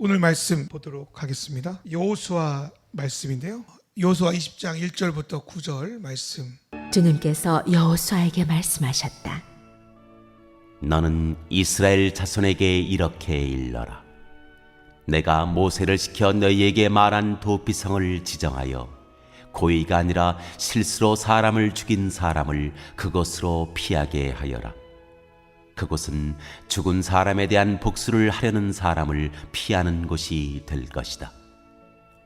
오늘 말씀 보도록 하겠습니다. 여호수아 말씀인데요. 여호수아 20장 1절부터 9절 말씀. 주님께서 여호수아에게 말씀하셨다. 너는 이스라엘 자손에게 이렇게 일러라. 내가 모세를 시켜 너희에게 말한 도피성을 지정하여 고의가 아니라 실수로 사람을 죽인 사람을 그곳으로 피하게 하여라. 그곳은 죽은 사람에 대한 복수를 하려는 사람을 피하는 곳이 될 것이다.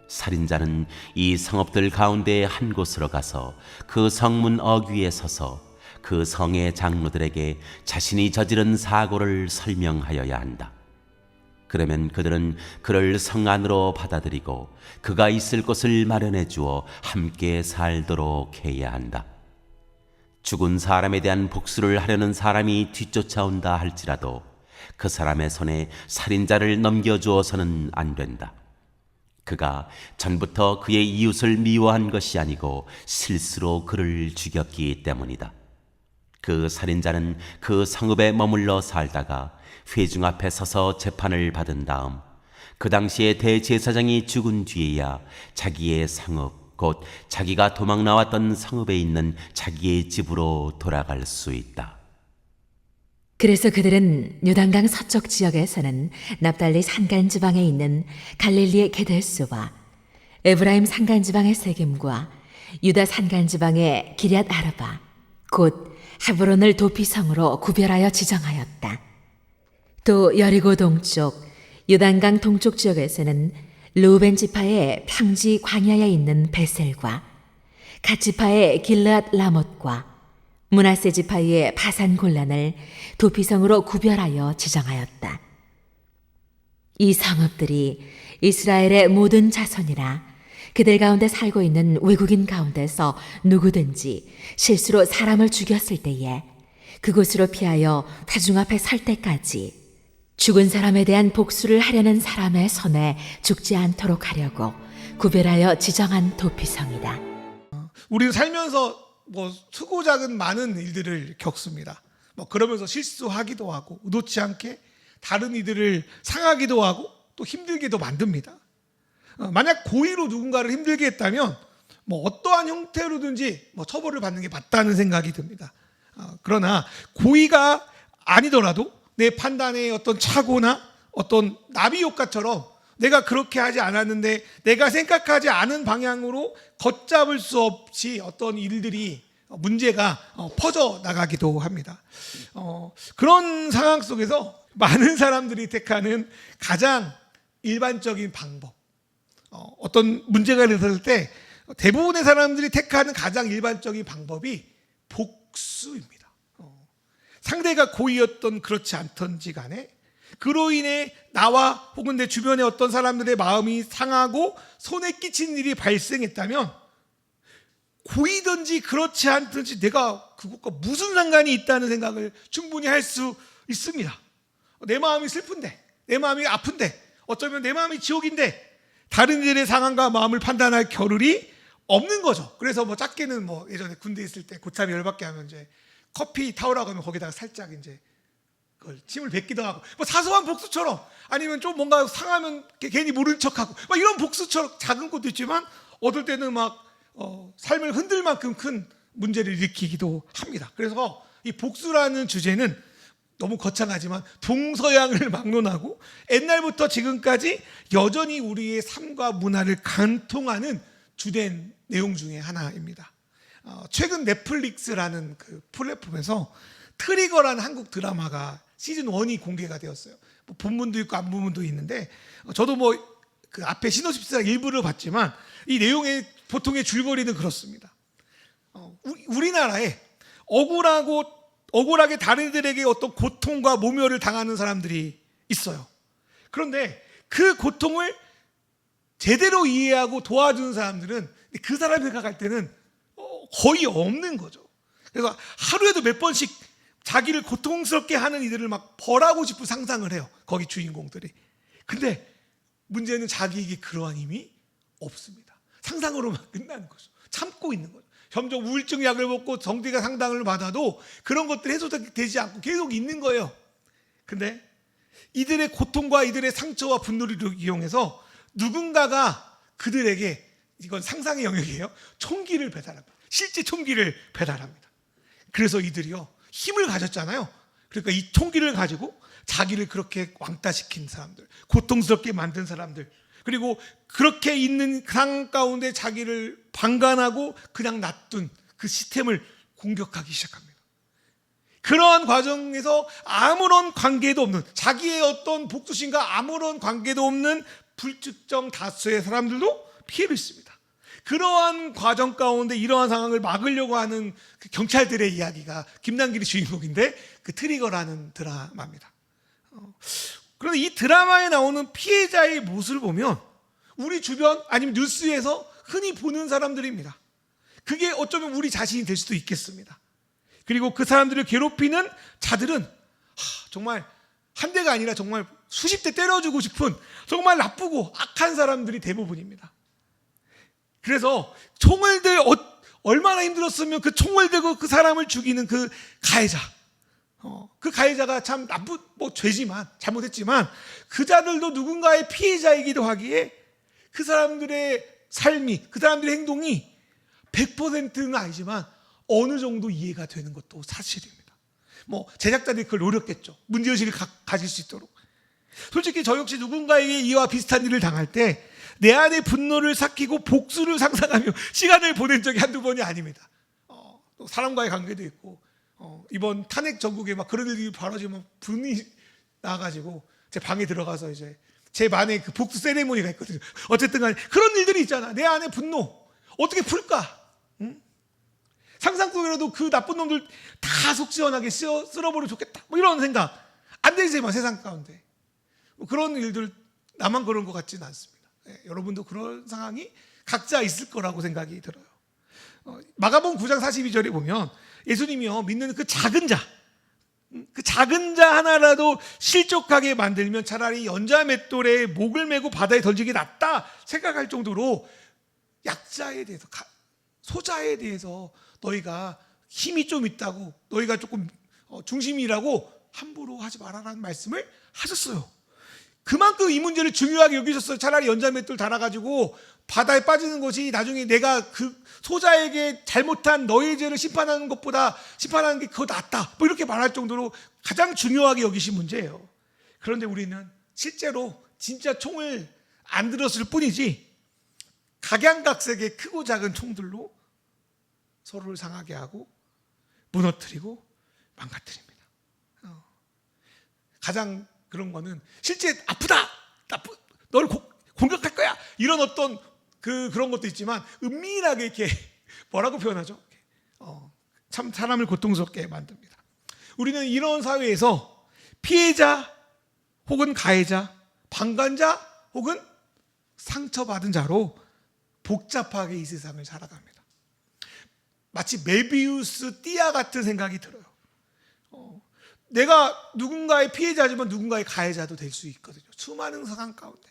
살인자는 이 성읍들 가운데 한 곳으로 가서 그 성문 어귀에 서서 그 성의 장로들에게 자신이 저지른 사고를 설명하여야 한다. 그러면 그들은 그를 성 안으로 받아들이고 그가 있을 곳을 마련해 주어 함께 살도록 해야 한다. 죽은 사람에 대한 복수를 하려는 사람이 뒤쫓아온다 할지라도 그 사람의 손에 살인자를 넘겨주어서는 안 된다. 그가 전부터 그의 이웃을 미워한 것이 아니고 실수로 그를 죽였기 때문이다. 그 살인자는 그 성읍에 머물러 살다가 회중 앞에 서서 재판을 받은 다음 그 당시에 대제사장이 죽은 뒤에야 자기의 성읍 곧 자기가 도망 나왔던 성읍에 있는 자기의 집으로 돌아갈 수 있다. 그래서 그들은 요단강 서쪽 지역에 사는 납달리 산간지방에 있는 갈릴리의 게데스와 에브라임 산간지방의 세겜과 유다 산간지방의 기럇 아르바 곧 헤브론을 도피성으로 구별하여 지정하였다. 또 여리고 동쪽 요단강 동쪽 지역에서는 르우벤 지파의 평지 광야에 있는 베셀과 갓 지파의 길르앗 라못과 므낫세 지파의 바산 골란을 도피성으로 구별하여 지정하였다. 이 성읍들이 이스라엘의 모든 자손이라 그들 가운데 살고 있는 외국인 가운데서 누구든지 실수로 사람을 죽였을 때에 그곳으로 피하여 회중 앞에 설 때까지 죽은 사람에 대한 복수를 하려는 사람의 손에 죽지 않도록 하려고 구별하여 지정한 도피성이다. 우리는 살면서 크고 작은 많은 일들을 겪습니다. 그러면서 실수하기도 하고 의도치 않게 다른 이들을 상하기도 하고 또 힘들게도 만듭니다. 만약 고의로 누군가를 힘들게 했다면 어떠한 형태로든지 처벌을 받는 게 맞다는 생각이 듭니다. 그러나 고의가 아니더라도 내 판단의 어떤 착오나 어떤 나비 효과처럼 내가 그렇게 하지 않았는데 내가 생각하지 않은 방향으로 걷잡을 수 없이 어떤 일들이 문제가 퍼져 나가기도 합니다. 그런 상황 속에서 많은 사람들이 택하는 가장 일반적인 방법, 어떤 문제가 일어났을 때 대부분의 사람들이 택하는 가장 일반적인 방법이 복수입니다. 상대가 고의였던 그렇지 않던지 간에 그로 인해 나와 혹은 내 주변의 어떤 사람들의 마음이 상하고 손에 끼친 일이 발생했다면 고의든지 그렇지 않든지 내가 그것과 무슨 상관이 있다는 생각을 충분히 할 수 있습니다. 내 마음이 슬픈데, 내 마음이 아픈데, 어쩌면 내 마음이 지옥인데 다른 이들의 상황과 마음을 판단할 겨를이 없는 거죠. 그래서 작게는 예전에 군대 있을 때 고참이 열받게 하면 이제 커피 타오라고 하면 거기다가 살짝 이제 그걸 침을 뱉기도 하고 사소한 복수처럼 아니면 좀 뭔가 상하면 괜히 모른 척하고 이런 복수처럼 작은 것도 있지만 어떨 때는 삶을 흔들 만큼 큰 문제를 일으키기도 합니다. 그래서 이 복수라는 주제는 너무 거창하지만 동서양을 막론하고 옛날부터 지금까지 여전히 우리의 삶과 문화를 관통하는 주된 내용 중에 하나입니다. 최근 넷플릭스라는 그 플랫폼에서 트리거라는 한국 드라마가 시즌 1이 공개가 되었어요. 본문도 있고 안 본문도 있는데 저도 그 앞에 시놉시스 일부를 봤지만 이 내용의 보통의 줄거리는 그렇습니다. 우리나라에 억울하게 다른 이들에게 어떤 고통과 모멸을 당하는 사람들이 있어요. 그런데 그 고통을 제대로 이해하고 도와주는 사람들은 그 사람이 생각할 때는 거의 없는 거죠. 그래서 하루에도 몇 번씩 자기를 고통스럽게 하는 이들을 벌하고 싶은 상상을 해요. 거기 주인공들이. 근데 문제는 자기에게 그러한 힘이 없습니다. 상상으로만 끝나는 거죠. 참고 있는 거죠. 점점 우울증 약을 먹고 정대가 상담을 받아도 그런 것들이 해소되지 않고 계속 있는 거예요. 근데 이들의 고통과 이들의 상처와 분노를 이용해서 누군가가 그들에게, 이건 상상의 영역이에요, 총기를 배달합니다. 실제 총기를 배달합니다. 그래서 이들이요 힘을 가졌잖아요. 그러니까 이 총기를 가지고 자기를 그렇게 왕따시킨 사람들, 고통스럽게 만든 사람들, 그리고 그렇게 있는 상황 가운데 자기를 방관하고 그냥 놔둔 그 시스템을 공격하기 시작합니다. 그러한 과정에서 아무런 관계도 없는, 자기의 어떤 복수심과 아무런 관계도 없는 불특정 다수의 사람들도 피해를 입습니다. 그러한 과정 가운데 이러한 상황을 막으려고 하는 그 경찰들의 이야기가 김남길이 주인공인데 그 트리거라는 드라마입니다. 그런데 이 드라마에 나오는 피해자의 모습을 보면 우리 주변 아니면 뉴스에서 흔히 보는 사람들입니다. 그게 어쩌면 우리 자신이 될 수도 있겠습니다. 그리고 그 사람들을 괴롭히는 자들은 정말 한 대가 아니라 정말 수십 대 때려주고 싶은 정말 나쁘고 악한 사람들이 대부분입니다. 그래서 총을 들 얼마나 힘들었으면 그 총을 들고 그 사람을 죽이는 그 가해자, 그 가해자가 참 나쁜 죄지만 잘못했지만 그 자들도 누군가의 피해자이기도 하기에 그 사람들의 삶이, 그 사람들의 행동이 100%는 아니지만 어느 정도 이해가 되는 것도 사실입니다. 제작자들이 그걸 노렸겠죠. 문제의식을 가질 수 있도록. 솔직히 저 역시 누군가에게 이와 비슷한 일을 당할 때 내 안에 분노를 삭히고 복수를 상상하며 시간을 보낸 적이 한두 번이 아닙니다. 또 사람과의 관계도 있고, 이번 탄핵 전국에 막 그런 일이 벌어지면 분이 나가지고 제 방에 들어가서 이제 제 반에 그 복수 세레모니가 있거든요. 어쨌든 간에 그런 일들이 있잖아. 내 안에 분노 어떻게 풀까? 응? 상상 속이라도 그 나쁜 놈들 다 속 시원하게 쓸어버리면 좋겠다. 이런 생각 안 되지만 세상 가운데 그런 일들 나만 그런 것 같지는 않습니다. 여러분도 그런 상황이 각자 있을 거라고 생각이 들어요. 마가복음 9장 42절에 보면 예수님이요 믿는 그 작은 자 하나라도 실족하게 만들면 차라리 연자 맷돌에 목을 메고 바다에 던지기 낫다 생각할 정도로 약자에 대해서, 소자에 대해서 너희가 힘이 좀 있다고, 너희가 조금 중심이라고 함부로 하지 말아라는 말씀을 하셨어요. 그만큼 이 문제를 중요하게 여기셨어요. 차라리 연자맷돌 달아가지고 바다에 빠지는 것이 나중에 내가 그 소자에게 잘못한 너의 죄를 심판하는 것보다 심판하는 게 그거 낫다, 이렇게 말할 정도로 가장 중요하게 여기신 문제예요. 그런데 우리는 실제로 진짜 총을 안 들었을 뿐이지 각양각색의 크고 작은 총들로 서로를 상하게 하고 무너뜨리고 망가뜨립니다. 가장 그런 거는 실제 아프다, 널 공격할 거야, 이런 어떤 그런 것도 있지만 은밀하게 이렇게 뭐라고 표현하죠? 참 사람을 고통스럽게 만듭니다. 우리는 이런 사회에서 피해자 혹은 가해자, 방관자 혹은 상처받은 자로 복잡하게 이 세상을 살아갑니다. 마치 메비우스 띠아 같은 생각이 들어요. 내가 누군가의 피해자지만 누군가의 가해자도 될 수 있거든요. 수많은 상황 가운데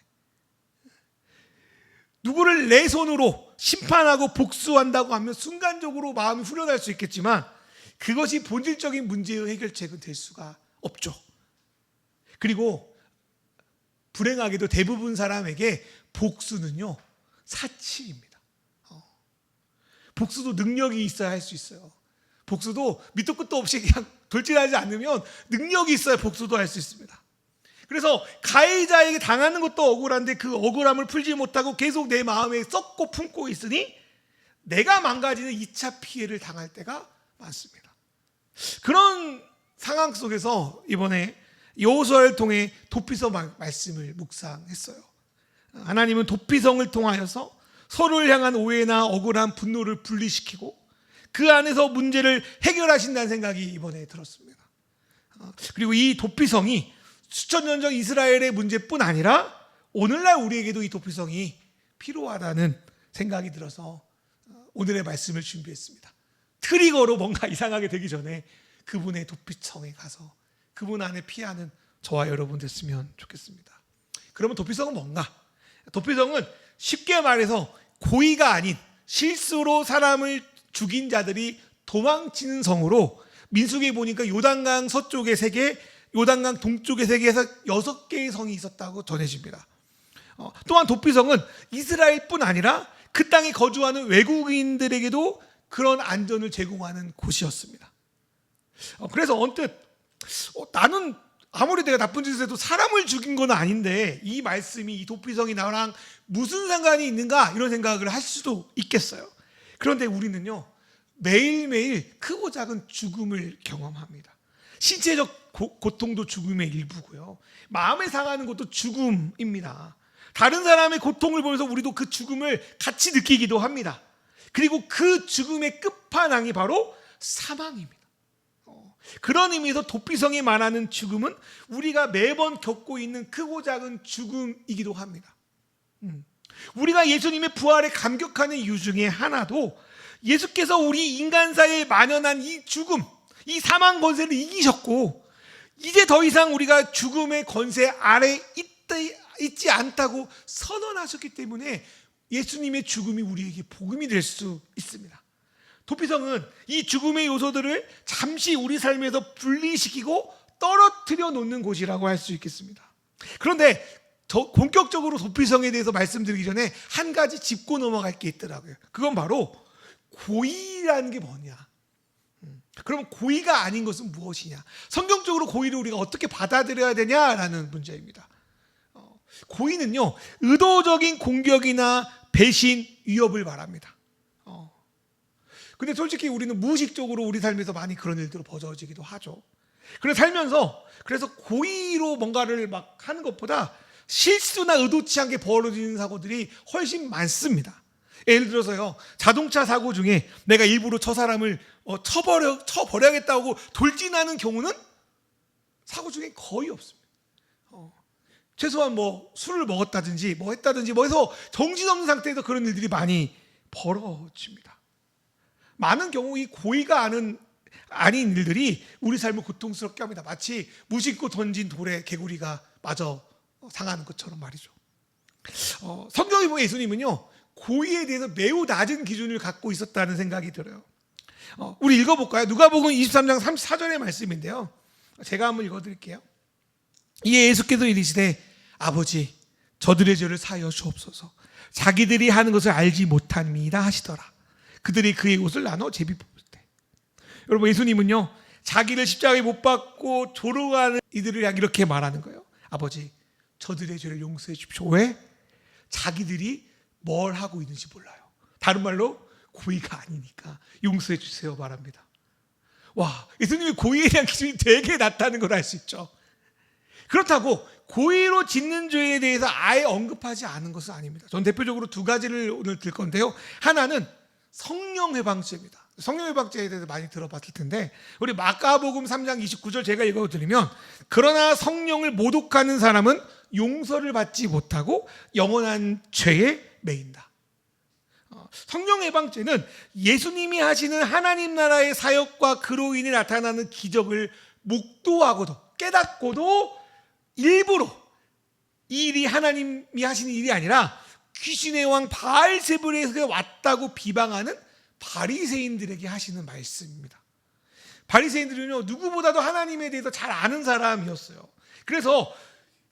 누구를 내 손으로 심판하고 복수한다고 하면 순간적으로 마음이 후련할 수 있겠지만 그것이 본질적인 문제의 해결책은 될 수가 없죠. 그리고 불행하게도 대부분 사람에게 복수는요 사치입니다. 복수도 능력이 있어야 할 수 있어요. 복수도 밑도 끝도 없이 그냥 돌진하지 않으면 능력이 있어야 복수도 할 수 있습니다. 그래서 가해자에게 당하는 것도 억울한데 그 억울함을 풀지 못하고 계속 내 마음에 썩고 품고 있으니 내가 망가지는 2차 피해를 당할 때가 많습니다. 그런 상황 속에서 이번에 여호수아를 통해 도피성 말씀을 묵상했어요. 하나님은 도피성을 통하여서 서로를 향한 오해나 억울한 분노를 분리시키고 그 안에서 문제를 해결하신다는 생각이 이번에 들었습니다. 그리고 이 도피성이 수천 년 전 이스라엘의 문제뿐 아니라 오늘날 우리에게도 이 도피성이 필요하다는 생각이 들어서 오늘의 말씀을 준비했습니다. 트리거로 뭔가 이상하게 되기 전에 그분의 도피성에 가서 그분 안에 피하는 저와 여러분 됐으면 좋겠습니다. 그러면 도피성은 뭔가? 도피성은 쉽게 말해서 고의가 아닌 실수로 사람을 죽인 자들이 도망치는 성으로 민수기에 보니까 요단강 서쪽에 3개, 요단강 동쪽의 세계에서 6개의 성이 있었다고 전해집니다. 또한 도피성은 이스라엘뿐 아니라 그 땅에 거주하는 외국인들에게도 그런 안전을 제공하는 곳이었습니다. 그래서 언뜻 나는 아무리 내가 나쁜 짓을 해도 사람을 죽인 건 아닌데 이 말씀이 이 도피성이 나랑 무슨 상관이 있는가 이런 생각을 할 수도 있겠어요. 그런데 우리는요 매일매일 크고 작은 죽음을 경험합니다. 신체적 고통도 죽음의 일부고요. 마음에 상하는 것도 죽음입니다. 다른 사람의 고통을 보면서 우리도 그 죽음을 같이 느끼기도 합니다. 그리고 그 죽음의 끝판왕이 바로 사망입니다. 그런 의미에서 도피성에 말하는 죽음은 우리가 매번 겪고 있는 크고 작은 죽음이기도 합니다. 우리가 예수님의 부활에 감격하는 이유 중에 하나도 예수께서 우리 인간사에 만연한 이 죽음, 이 사망 권세를 이기셨고 이제 더 이상 우리가 죽음의 권세 아래 있지 않다고 선언하셨기 때문에 예수님의 죽음이 우리에게 복음이 될 수 있습니다. 도피성은 이 죽음의 요소들을 잠시 우리 삶에서 분리시키고 떨어뜨려 놓는 곳이라고 할 수 있겠습니다. 그런데 본격적으로 도피성에 대해서 말씀드리기 전에 한 가지 짚고 넘어갈 게 있더라고요. 그건 바로 고의라는 게 뭐냐. 그럼 고의가 아닌 것은 무엇이냐. 성경적으로 고의를 우리가 어떻게 받아들여야 되냐라는 문제입니다. 고의는요 의도적인 공격이나 배신, 위협을 말합니다. 근데 솔직히 우리는 무의식적으로 우리 삶에서 많이 그런 일들로 벌어지기도 하죠. 그래서 살면서 그래서 고의로 뭔가를 막 하는 것보다 실수나 의도치 않게 벌어지는 사고들이 훨씬 많습니다. 예를 들어서요 자동차 사고 중에 내가 일부러 저 사람을 쳐버려야겠다고 돌진하는 경우는 사고 중에 거의 없습니다. 최소한 뭐 술을 먹었다든지 뭐 했다든지 뭐 해서 정신없는 상태에서 그런 일들이 많이 벌어집니다. 많은 경우 이 고의가 아닌 일들이 우리 삶을 고통스럽게 합니다. 마치 무심코 던진 돌에 개구리가 마저 상하는 것처럼 말이죠. 성경에 보면 예수님은요 고의에 대해서 매우 낮은 기준을 갖고 있었다는 생각이 들어요. 우리 읽어볼까요? 누가복음 23장 34절의 말씀인데요. 제가 한번 읽어드릴게요. 이에 예수께서 이르시되 아버지 저들의 죄를 사하여 주옵소서. 자기들이 하는 것을 알지 못함이다 하시더라. 그들이 그의 옷을 나눠 제비 뽑을 때. 여러분 예수님은요 자기를 십자가에 못 박고 조롱하는 이들을 향해 이렇게 말하는 거예요. 아버지 저들의 죄를 용서해 주십시오. 왜? 자기들이 뭘 하고 있는지 몰라요. 다른 말로 고의가 아니니까 용서해 주세요 말합니다. 와, 예수님의 고의에 대한 기준이 되게 낮다는 걸 알 수 있죠. 그렇다고 고의로 짓는 죄에 대해서 아예 언급하지 않은 것은 아닙니다. 전 대표적으로 두 가지를 오늘 들 건데요. 하나는 성령 회방죄입니다. 성령 회방죄에 대해서 많이 들어봤을 텐데 우리 마가복음 3장 29절 제가 읽어드리면 그러나 성령을 모독하는 사람은 용서를 받지 못하고 영원한 죄에 매인다. 성령 회방죄는 예수님이 하시는 하나님 나라의 사역과 그로 인해 나타나는 기적을 목도하고도 깨닫고도 일부러 이 일이 하나님이 하시는 일이 아니라 귀신의 왕 바알세불에서 왔다고 비방하는 바리새인들에게 하시는 말씀입니다. 바리새인들은요 누구보다도 하나님에 대해서 잘 아는 사람이었어요. 그래서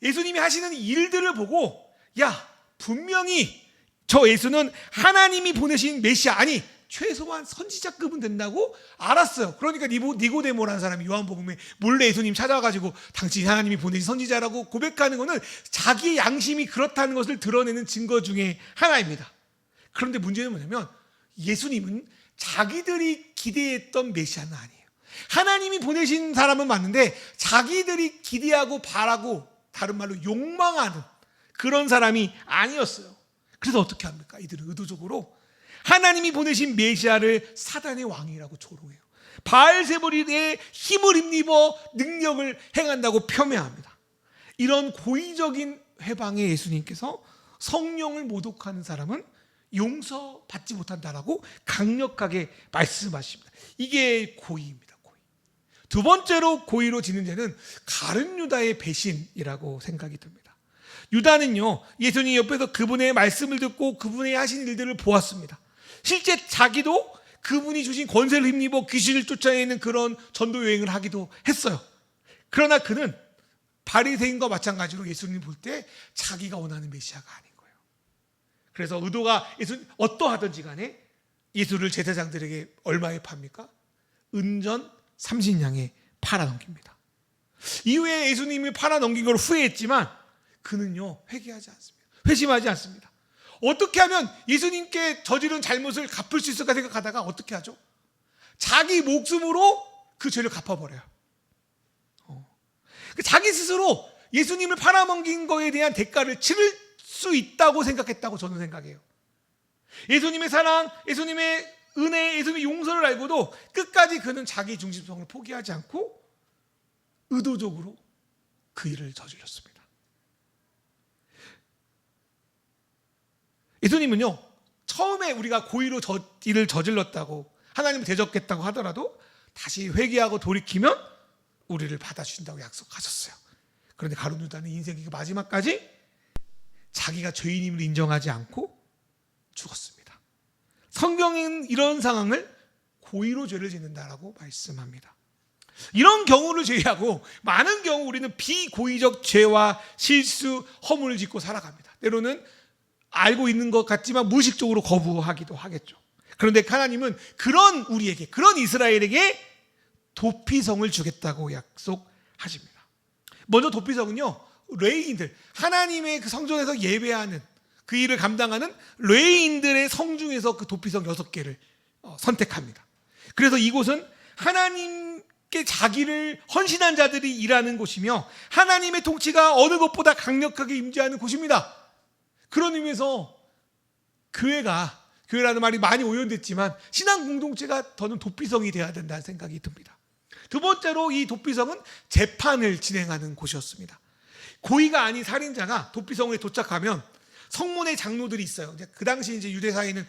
예수님이 하시는 일들을 보고 야 분명히 저 예수는 하나님이 보내신 메시아 아니 최소한 선지자급은 된다고 알았어요. 그러니까 니고데모라는 사람이 요한복음에 몰래 예수님 찾아가지고 당신이 하나님이 보내신 선지자라고 고백하는 것은 자기의 양심이 그렇다는 것을 드러내는 증거 중에 하나입니다. 그런데 문제는 뭐냐면 예수님은 자기들이 기대했던 메시아는 아니에요. 하나님이 보내신 사람은 맞는데 자기들이 기대하고 바라고 다른 말로 욕망하는 그런 사람이 아니었어요. 그래서 어떻게 합니까? 이들은 의도적으로 하나님이 보내신 메시아를 사단의 왕이라고 조롱해요. 바알세불의 힘을 힘입어 능력을 행한다고 폄훼합니다. 이런 고의적인 회방에 예수님께서 성령을 모독하는 사람은 용서받지 못한다라고 강력하게 말씀하십니다. 이게 고의입니다. 고의. 두 번째로 고의로 지는 죄는 가룟 유다의 배신이라고 생각이 듭니다. 유다는요 예수님 옆에서 그분의 말씀을 듣고 그분의 하신 일들을 보았습니다. 실제 자기도 그분이 주신 권세를 힘입어 귀신을 쫓아내는 그런 전도 여행을 하기도 했어요. 그러나 그는 바리새인과 마찬가지로 예수님 볼 때 자기가 원하는 메시아가 아닌 거예요. 그래서 의도가 어떠하든지 간에 예수를 제사장들에게 얼마에 팝니까? 은전 30냥에 팔아넘깁니다. 이후에 예수님이 팔아넘긴 걸 후회했지만 그는요 회개하지 않습니다. 회심하지 않습니다. 어떻게 하면 예수님께 저지른 잘못을 갚을 수 있을까 생각하다가 어떻게 하죠? 자기 목숨으로 그 죄를 갚아버려요. 자기 스스로 예수님을 팔아넘긴 거에 대한 대가를 치를 수 있다고 생각했다고 저는 생각해요. 예수님의 사랑, 예수님의 은혜, 예수님의 용서를 알고도 끝까지 그는 자기 중심성을 포기하지 않고 의도적으로 그 일을 저질렀습니다. 예수님은요, 처음에 우리가 고의로 일을 저질렀다고 하나님을 대적했다고 하더라도 다시 회개하고 돌이키면 우리를 받아주신다고 약속하셨어요. 그런데 가룟 유다는 인생의 그 마지막까지 자기가 죄인임을 인정하지 않고 죽었습니다. 성경은 이런 상황을 고의로 죄를 짓는다라고 말씀합니다. 이런 경우를 제외하고 많은 경우 우리는 비고의적 죄와 실수, 허물을 짓고 살아갑니다. 때로는 알고 있는 것 같지만 무의식적으로 거부하기도 하겠죠. 그런데 하나님은 그런 우리에게, 그런 이스라엘에게 도피성을 주겠다고 약속하십니다. 먼저 도피성은요, 레위인들, 하나님의 그 성전에서 예배하는 그 일을 감당하는 레위인들의 성 중에서 그 도피성 6개를 선택합니다. 그래서 이곳은 하나님께 자기를 헌신한 자들이 일하는 곳이며 하나님의 통치가 어느 것보다 강력하게 임재하는 곳입니다. 그런 의미에서 교회라는 말이 많이 오염됐지만 신앙 공동체가 더는 도피성이 되어야 된다는 생각이 듭니다. 두 번째로 이 도피성은 재판을 진행하는 곳이었습니다. 고의가 아닌 살인자가 도피성에 도착하면 성문에 장로들이 있어요. 그 당시 이제 유대 사회는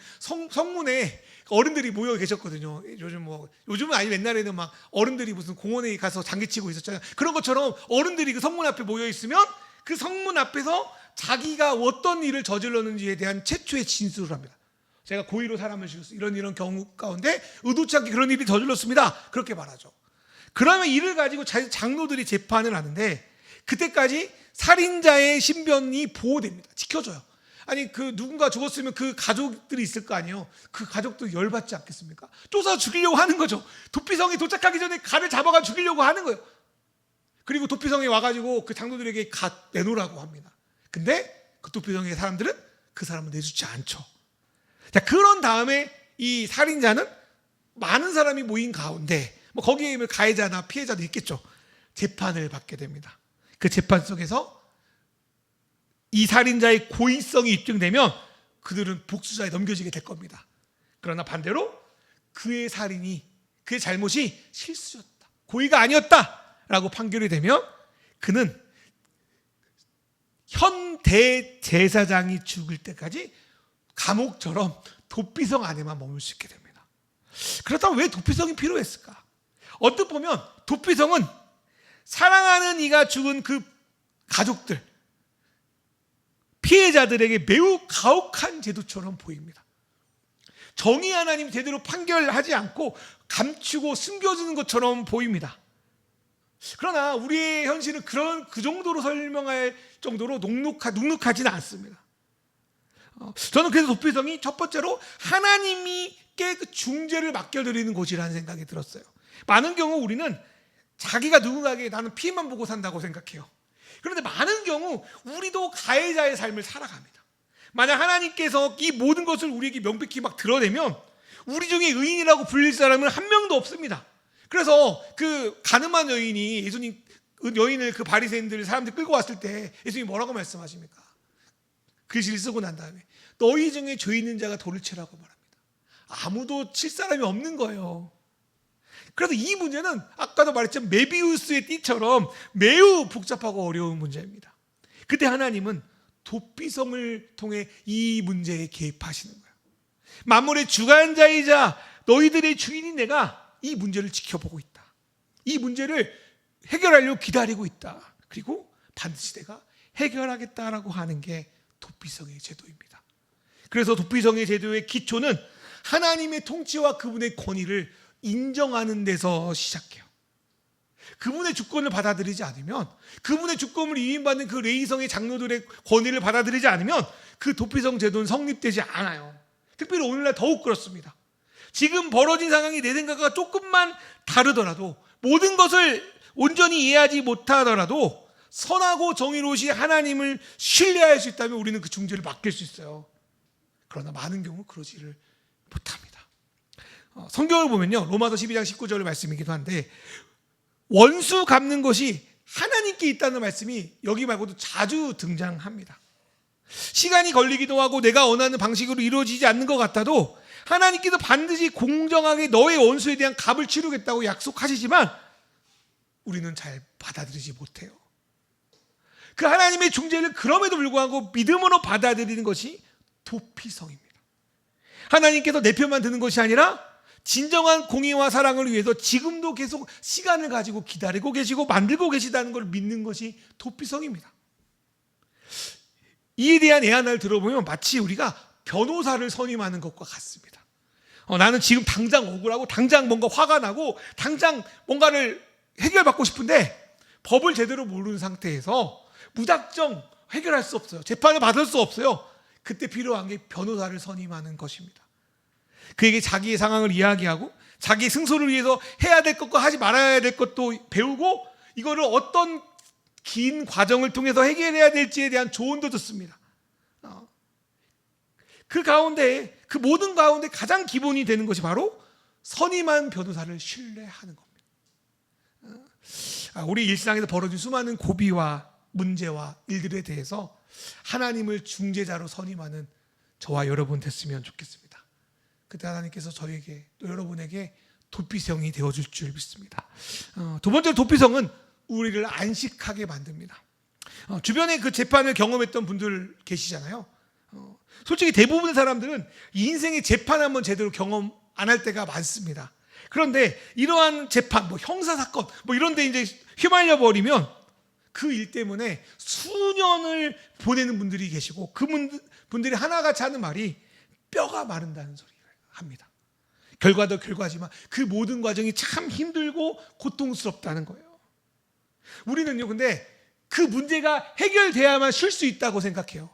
성문에 어른들이 모여 계셨거든요. 요즘은 아니 옛날에는 막 어른들이 무슨 공원에 가서 장기치고 있었잖아요. 그런 것처럼 어른들이 그 성문 앞에 모여 있으면 그 성문 앞에서 자기가 어떤 일을 저질렀는지에 대한 최초의 진술을 합니다. 제가 고의로 사람을 죽였어. 이런 경우 가운데 의도치 않게 그런 일이 저질렀습니다. 그렇게 말하죠. 그러면 이를 가지고 장로들이 재판을 하는데 그때까지 살인자의 신변이 보호됩니다. 지켜져요. 아니 누군가 죽었으면 그 가족들이 있을 거 아니에요. 그 가족도 열받지 않겠습니까? 쫓아 죽이려고 하는 거죠. 도피성에 도착하기 전에 가를 잡아가 죽이려고 하는 거예요. 그리고 도피성에 와가지고 그 장로들에게 가 내놓으라고 합니다. 근데 그 도피성의 사람들은 그 사람을 내주지 않죠. 자, 그런 다음에 이 살인자는 많은 사람이 모인 가운데 거기에 가해자나 피해자도 있겠죠. 재판을 받게 됩니다. 그 재판 속에서 이 살인자의 고의성이 입증되면 그들은 복수자에 넘겨지게 될 겁니다. 그러나 반대로 그의 살인이, 그의 잘못이 실수였다, 고의가 아니었다라고 판결이 되면 그는 현 대제사장이 죽을 때까지 감옥처럼 도피성 안에만 머물 수 있게 됩니다. 그렇다면 왜 도피성이 필요했을까? 어떻게 보면 도피성은 사랑하는 이가 죽은 그 가족들, 피해자들에게 매우 가혹한 제도처럼 보입니다. 정의 하나님이 제대로 판결하지 않고 감추고 숨겨지는 것처럼 보입니다. 그러나 우리의 현실은 그 정도로 설명할 정도로 눅눅하지는 않습니다. 저는 그래서 도피성이 첫 번째로 하나님께 그 중재를 맡겨드리는 곳이라는 생각이 들었어요. 많은 경우 우리는 자기가 누군가에게 나는 피해만 보고 산다고 생각해요. 그런데 많은 경우 우리도 가해자의 삶을 살아갑니다. 만약 하나님께서 이 모든 것을 우리에게 명백히 막 드러내면 우리 중에 의인이라고 불릴 사람은 한 명도 없습니다. 그래서 그 가늠한 여인이 여인을 그 바리새인들 사람들 끌고 왔을 때 예수님이 뭐라고 말씀하십니까? 글씨를 쓰고 난 다음에 너희 중에 죄 있는 자가 돌을 치라고 말합니다. 아무도 칠 사람이 없는 거예요. 그래서 이 문제는 아까도 말했지만 메비우스의 띠처럼 매우 복잡하고 어려운 문제입니다. 그때 하나님은 도피성을 통해 이 문제에 개입하시는 거예요. 만물의 주관자이자 너희들의 주인인 내가 이 문제를 지켜보고 있다. 이 문제를 해결하려고 기다리고 있다. 그리고 반드시 내가 해결하겠다라고 하는 게 도피성의 제도입니다. 그래서 도피성의 제도의 기초는 하나님의 통치와 그분의 권위를 인정하는 데서 시작해요. 그분의 주권을 받아들이지 않으면, 그분의 주권을 위임받는 그 레위성의 장로들의 권위를 받아들이지 않으면 그 도피성 제도는 성립되지 않아요. 특별히 오늘날 더욱 그렇습니다. 지금 벌어진 상황이 내 생각과 조금만 다르더라도, 모든 것을 온전히 이해하지 못하더라도 선하고 정의로우신 하나님을 신뢰할 수 있다면 우리는 그 중재를 맡길 수 있어요. 그러나 많은 경우 그러지를 못합니다. 성경을 보면요, 로마서 12장 19절 말씀이기도 한데, 원수 갚는 것이 하나님께 있다는 말씀이 여기 말고도 자주 등장합니다. 시간이 걸리기도 하고 내가 원하는 방식으로 이루어지지 않는 것 같아도 하나님께서 반드시 공정하게 너의 원수에 대한 값을 치르겠다고 약속하시지만 우리는 잘 받아들이지 못해요. 그 하나님의 중재를 그럼에도 불구하고 믿음으로 받아들이는 것이 도피성입니다. 하나님께서 내 편만 드는 것이 아니라 진정한 공의와 사랑을 위해서 지금도 계속 시간을 가지고 기다리고 계시고 만들고 계시다는 걸 믿는 것이 도피성입니다. 이에 대한 애안을 들어보면 마치 우리가 변호사를 선임하는 것과 같습니다. 나는 지금 당장 억울하고 당장 뭔가 화가 나고 당장 뭔가를 해결받고 싶은데 법을 제대로 모르는 상태에서 무작정 해결할 수 없어요. 재판을 받을 수 없어요. 그때 필요한 게 변호사를 선임하는 것입니다. 그에게 자기의 상황을 이야기하고 자기의 승소를 위해서 해야 될 것과 하지 말아야 될 것도 배우고 이거를 어떤 긴 과정을 통해서 해결해야 될지에 대한 조언도 듣습니다. 그 가운데, 그 모든 가운데 가장 기본이 되는 것이 바로 선임한 변호사를 신뢰하는 겁니다. 우리 일상에서 벌어진 수많은 고비와 문제와 일들에 대해서 하나님을 중재자로 선임하는 저와 여러분 됐으면 좋겠습니다. 그때 하나님께서 저에게 또 여러분에게 도피성이 되어줄 줄 믿습니다. 두 번째로 도피성은 우리를 안식하게 만듭니다. 주변에 그 재판을 경험했던 분들 계시잖아요. 솔직히 대부분의 사람들은 인생의 재판 한번 제대로 경험 안 할 때가 많습니다. 그런데 이러한 재판, 형사사건 이런 데 이제 휘말려 버리면 그 일 때문에 수년을 보내는 분들이 계시고 그 분들이 하나같이 하는 말이 뼈가 마른다는 소리를 합니다. 결과도 결과지만 그 모든 과정이 참 힘들고 고통스럽다는 거예요. 우리는요, 근데 그 문제가 해결돼야만 쉴 수 있다고 생각해요.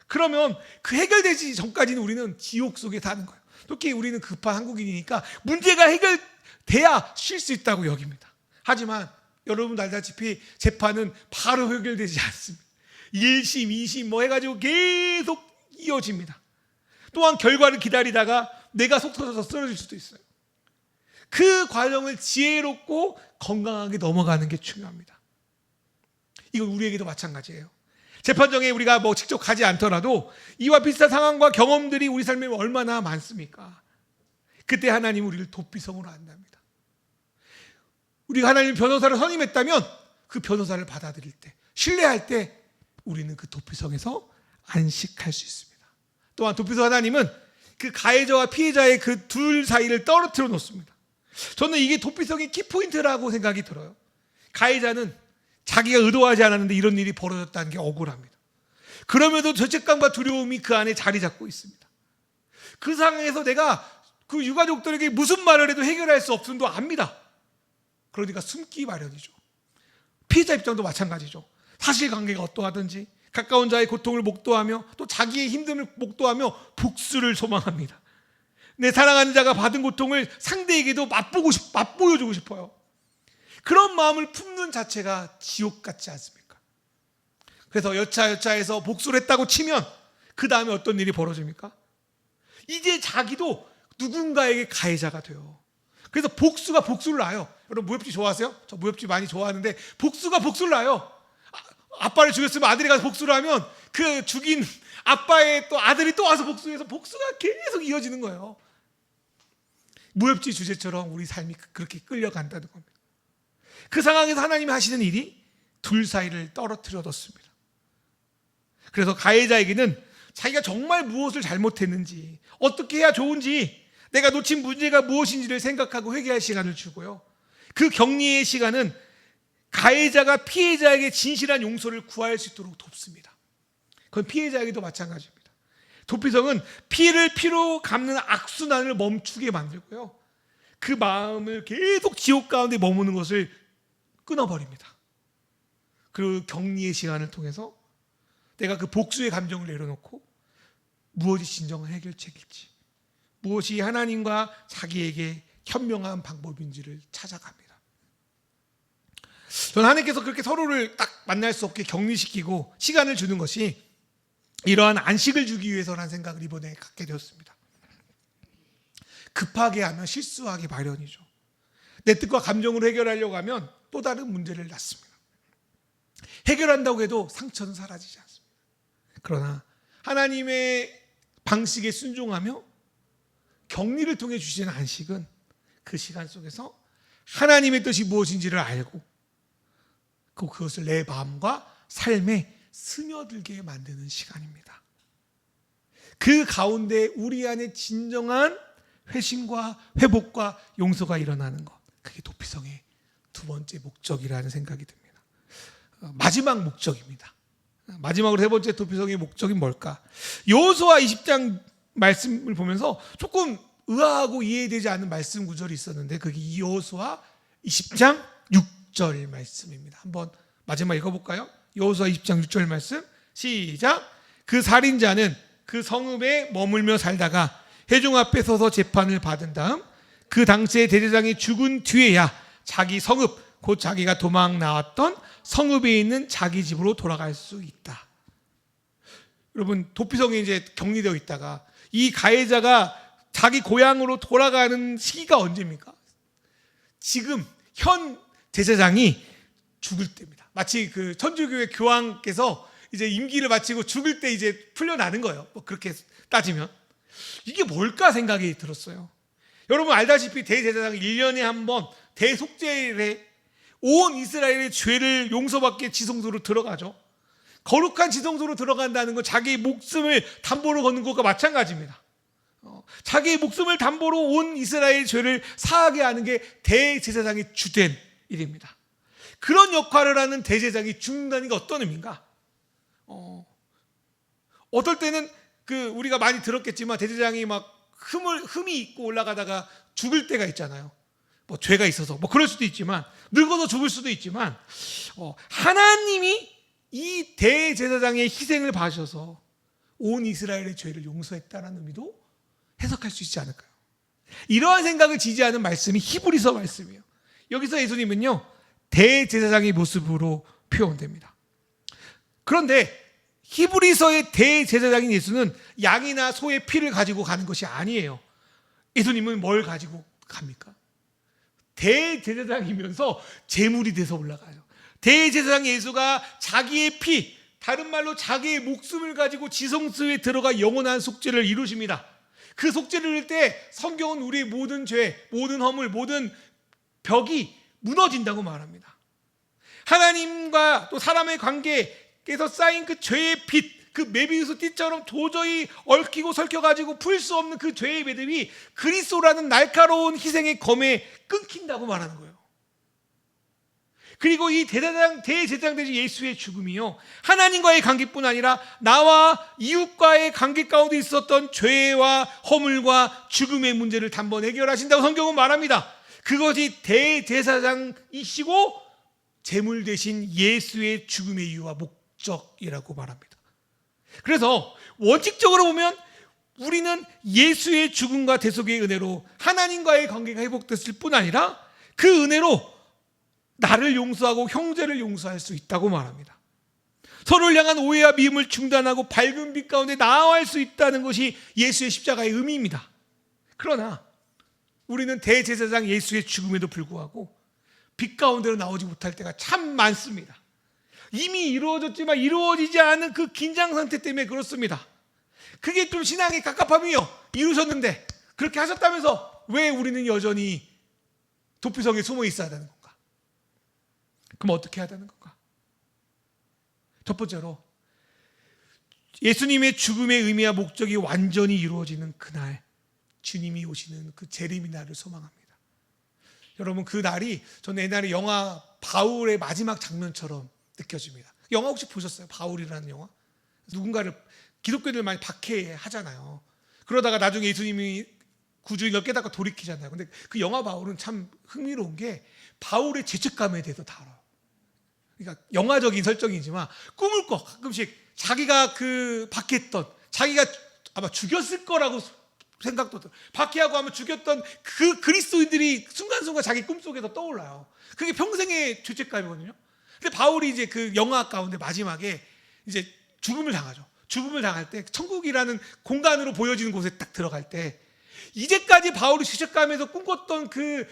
그러면 그 해결되지 전까지는 우리는 지옥 속에 사는 거예요. 특히 우리는 급한 한국인이니까 문제가 해결돼야 쉴 수 있다고 여깁니다. 하지만 여러분 알다시피 재판은 바로 해결되지 않습니다. 1심, 2심 해가지고 계속 이어집니다. 또한 결과를 기다리다가 내가 속 터져서 쓰러질 수도 있어요. 그 과정을 지혜롭고 건강하게 넘어가는 게 중요합니다. 이건 우리에게도 마찬가지예요. 재판정에 우리가 직접 가지 않더라도 이와 비슷한 상황과 경험들이 우리 삶에 얼마나 많습니까? 그때 하나님은 우리를 도피성으로 안답니다. 우리가 하나님 변호사를 선임했다면 그 변호사를 받아들일 때, 신뢰할 때 우리는 그 도피성에서 안식할 수 있습니다. 또한 도피성 하나님은 그 가해자와 피해자의 그 둘 사이를 떨어뜨려 놓습니다. 저는 이게 도피성의 키포인트라고 생각이 들어요. 가해자는 자기가 의도하지 않았는데 이런 일이 벌어졌다는 게 억울합니다. 그럼에도 죄책감과 두려움이 그 안에 자리 잡고 있습니다. 그 상황에서 내가 그 유가족들에게 무슨 말을 해도 해결할 수 없음도 압니다. 그러니까 숨기 마련이죠. 피해자 입장도 마찬가지죠. 사실관계가 어떠하든지 가까운 자의 고통을 목도하며 또 자기의 힘듦을 목도하며 복수를 소망합니다. 내 사랑하는 자가 받은 고통을 상대에게도 맛보여주고 싶어요. 그런 마음을 품는 자체가 지옥 같지 않습니까? 그래서 여차여차해서 복수를 했다고 치면 그 다음에 어떤 일이 벌어집니까? 이제 자기도 누군가에게 가해자가 돼요. 그래서 복수가 복수를 낳아요. 여러분 무협지 좋아하세요? 저 무협지 많이 좋아하는데 복수가 복수를 낳아요. 아빠를 죽였으면 아들이 가서 복수를 하면 그 죽인 아빠의 또 아들이 또 와서 복수해서 복수가 계속 이어지는 거예요. 무협지 주제처럼 우리 삶이 그렇게 끌려간다는 겁니다. 그 상황에서 하나님이 하시는 일이 둘 사이를 떨어뜨려 뒀습니다. 그래서 가해자에게는 자기가 정말 무엇을 잘못했는지, 어떻게 해야 좋은지, 내가 놓친 문제가 무엇인지를 생각하고 회개할 시간을 주고요. 그 격리의 시간은 가해자가 피해자에게 진실한 용서를 구할 수 있도록 돕습니다. 그건 피해자에게도 마찬가지입니다. 도피성은 피해를 피로 갚는 악순환을 멈추게 만들고요. 그 마음을 계속 지옥 가운데 머무는 것을 끊어버립니다. 그 격리의 시간을 통해서 내가 그 복수의 감정을 내려놓고 무엇이 진정한 해결책일지, 무엇이 하나님과 자기에게 현명한 방법인지를 찾아갑니다. 저는 하나님께서 그렇게 서로를 딱 만날 수 없게 격리시키고 시간을 주는 것이 이러한 안식을 주기 위해서라는 생각을 이번에 갖게 되었습니다. 급하게 하면 실수하기 마련이죠. 내 뜻과 감정으로 해결하려고 하면 또 다른 문제를 낳습니다. 해결한다고 해도 상처는 사라지지 않습니다. 그러나 하나님의 방식에 순종하며 격리를 통해 주시는 안식은 그 시간 속에서 하나님의 뜻이 무엇인지를 알고 그것을 내 마음과 삶에 스며들게 만드는 시간입니다. 그 가운데 우리 안에 진정한 회심과 회복과 용서가 일어나는 것, 그게 도피성의 두 번째 목적이라는 생각이 듭니다. 마지막 목적입니다. 마지막으로 세 번째 도피성의 목적이 뭘까? 여호수아 20장 말씀을 보면서 조금 의아하고 이해되지 않는 말씀 구절이 있었는데 그게 여호수아 20장 6절 말씀입니다. 한번 마지막 읽어볼까요? 여호수아 20장 6절 말씀 시작. 그 살인자는 그 성읍에 머물며 살다가 회중 앞에 서서 재판을 받은 다음 그 당시에 대제사장이 죽은 뒤에야 자기 성읍 곧 자기가 도망 나왔던 성읍에 있는 자기 집으로 돌아갈 수 있다. 여러분 도피성에 이제 격리되어 있다가 이 가해자가 자기 고향으로 돌아가는 시기가 언제입니까? 지금 현 제사장이 죽을 때입니다. 마치 그 천주교의 교황께서 이제 임기를 마치고 죽을 때 이제 풀려나는 거예요. 뭐 그렇게 따지면 이게 뭘까 생각이 들었어요. 여러분 알다시피 대제사장이 1년에 한 번 대속죄일에 온 이스라엘의 죄를 용서받게 지성소로 들어가죠. 거룩한 지성소로 들어간다는 건 자기의 목숨을 담보로 거는 것과 마찬가지입니다. 자기의 목숨을 담보로 온 이스라엘 죄를 사하게 하는 게 대제사장의 주된 일입니다. 그런 역할을 하는 대제사장이 죽는다는 게 어떤 의미인가? 어떨 때는 우리가 많이 들었겠지만 대제사장이 막 흠이 있고 올라가다가 죽을 때가 있잖아요. 뭐 죄가 있어서 뭐 그럴 수도 있지만 늙어서 죽을 수도 있지만 하나님이 이 대제사장의 희생을 봐주셔서 온 이스라엘의 죄를 용서했다는 의미도 해석할 수 있지 않을까요? 이러한 생각을 지지하는 말씀이 히브리서 말씀이에요. 여기서 예수님은요 대제사장의 모습으로 표현됩니다. 그런데 히브리서의 대제사장인 예수는 양이나 소의 피를 가지고 가는 것이 아니에요. 예수님은 뭘 가지고 갑니까? 대제사장이면서 제물이 돼서 올라가요. 대제사장 예수가 자기의 피, 다른 말로 자기의 목숨을 가지고 지성소에 들어가 영원한 속죄를 이루십니다. 그 속죄를 이룰 때 성경은 우리의 모든 죄, 모든 허물, 모든 벽이 무너진다고 말합니다. 하나님과 또 사람의 관계에서 쌓인 그 죄의 빚, 그 메비우스 띠처럼 도저히 얽히고 설켜가지고 풀 수 없는 그 죄의 매듭이 그리스도라는 날카로운 희생의 검에 끊긴다고 말하는 거예요. 그리고 이 대제사장 되신 예수의 죽음이요 하나님과의 관계뿐 아니라 나와 이웃과의 관계 가운데 있었던 죄와 허물과 죽음의 문제를 단번에 해결하신다고 성경은 말합니다. 그것이 대제사장이시고 제물 대신 예수의 죽음의 이유와 목적이라고 말합니다. 그래서 원칙적으로 보면 우리는 예수의 죽음과 대속의 은혜로 하나님과의 관계가 회복됐을 뿐 아니라 그 은혜로 나를 용서하고 형제를 용서할 수 있다고 말합니다. 서로를 향한 오해와 미움을 중단하고 밝은 빛 가운데 나아갈 수 있다는 것이 예수의 십자가의 의미입니다. 그러나 우리는 대제사장 예수의 죽음에도 불구하고 빛 가운데로 나오지 못할 때가 참 많습니다. 이미 이루어졌지만 이루어지지 않은 그 긴장 상태 때문에 그렇습니다. 그게 좀 신앙의 갑갑함이요. 이루셨는데 그렇게 하셨다면서 왜 우리는 여전히 도피성에 숨어 있어야 되는 건가? 그럼 어떻게 해야 되는 건가? 첫 번째로 예수님의 죽음의 의미와 목적이 완전히 이루어지는 그날 주님이 오시는 그 재림의 날을 소망합니다. 여러분 그 날이 저는 옛날에 영화 바울의 마지막 장면처럼 느껴집니다. 영화 혹시 보셨어요? 바울이라는 영화? 누군가를 기독교들 많이 박해하잖아요. 그러다가 나중에 예수님이 구주인 걸 깨닫고 돌이키잖아요. 근데 그 영화 바울은 참 흥미로운 게 바울의 죄책감에 대해서 다뤄요. 그러니까 영화적인 설정이지만 꿈을 꿔. 가끔씩 자기가 그 박해했던, 자기가 아마 죽였을 거라고 생각도 들어요. 박해하고 아마 죽였던 그 그리스도인들이 순간순간 자기 꿈속에서 떠올라요. 그게 평생의 죄책감이거든요. 근데 바울이 이제 그 영화 가운데 마지막에 이제 죽음을 당하죠. 죽음을 당할 때 천국이라는 공간으로 보여지는 곳에 딱 들어갈 때 이제까지 바울이 죄책감에서 꿈꿨던 그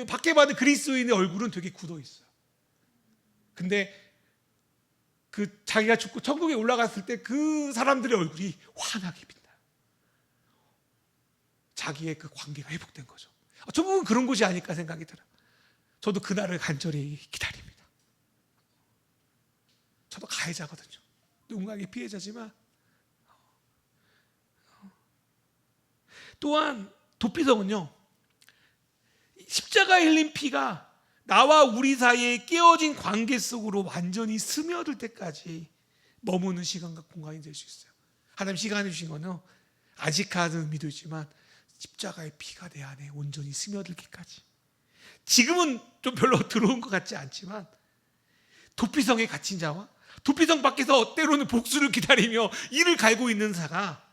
박해받은 그리스도인의 얼굴은 되게 굳어 있어요. 근데 그 자기가 죽고 천국에 올라갔을 때 그 사람들의 얼굴이 환하게 빛나요. 자기의 그 관계가 회복된 거죠. 천국은 그런 곳이 아닐까 생각이 들어요. 저도 그날을 간절히 기다립니다. 저도 가해자거든요. 누군가의 피해자지만 또한 도피성은요, 십자가에 흘린 피가 나와 우리 사이에 깨어진 관계 속으로 완전히 스며들 때까지 머무는 시간과 공간이 될 수 있어요. 하나님 시간을 주신 거는 아직까지는 의미도 있지만 십자가의 피가 내 안에 온전히 스며들기까지. 지금은 좀 별로 들어온 것 같지 않지만 도피성에 갇힌 자와 도피성 밖에서 때로는 복수를 기다리며 이를 갈고 있는 자가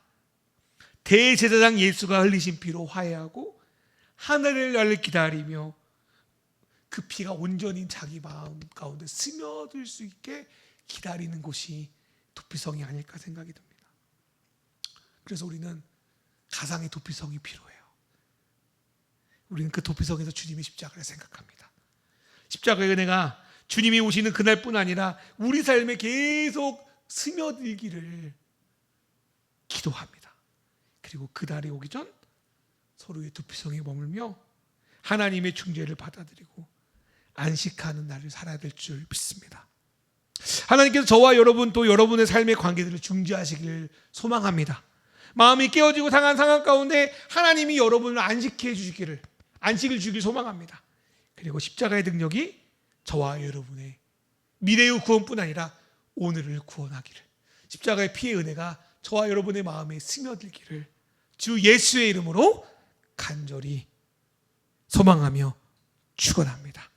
대제사장 예수가 흘리신 피로 화해하고 하늘의 날을 기다리며 그 피가 온전히 자기 마음 가운데 스며들 수 있게 기다리는 곳이 도피성이 아닐까 생각이 듭니다. 그래서 우리는 가상의 도피성이 필요해요. 우리는 그 도피성에서 주님의 십자가를 생각합니다. 십자가의 은혜가 주님이 오시는 그날뿐 아니라 우리 삶에 계속 스며들기를 기도합니다. 그리고 그날이 오기 전 서로의 도피성에 머물며 하나님의 중재를 받아들이고 안식하는 날을 살아야 될 줄 믿습니다. 하나님께서 저와 여러분 또 여러분의 삶의 관계들을 중재하시길 소망합니다. 마음이 깨어지고 상한 상황 가운데 하나님이 여러분을 안식해 주시기를, 안식을 주길 소망합니다. 그리고 십자가의 능력이 저와 여러분의 미래의 구원뿐 아니라 오늘을 구원하기를, 십자가의 피의 은혜가 저와 여러분의 마음에 스며들기를 주 예수의 이름으로 간절히 소망하며 축원합니다.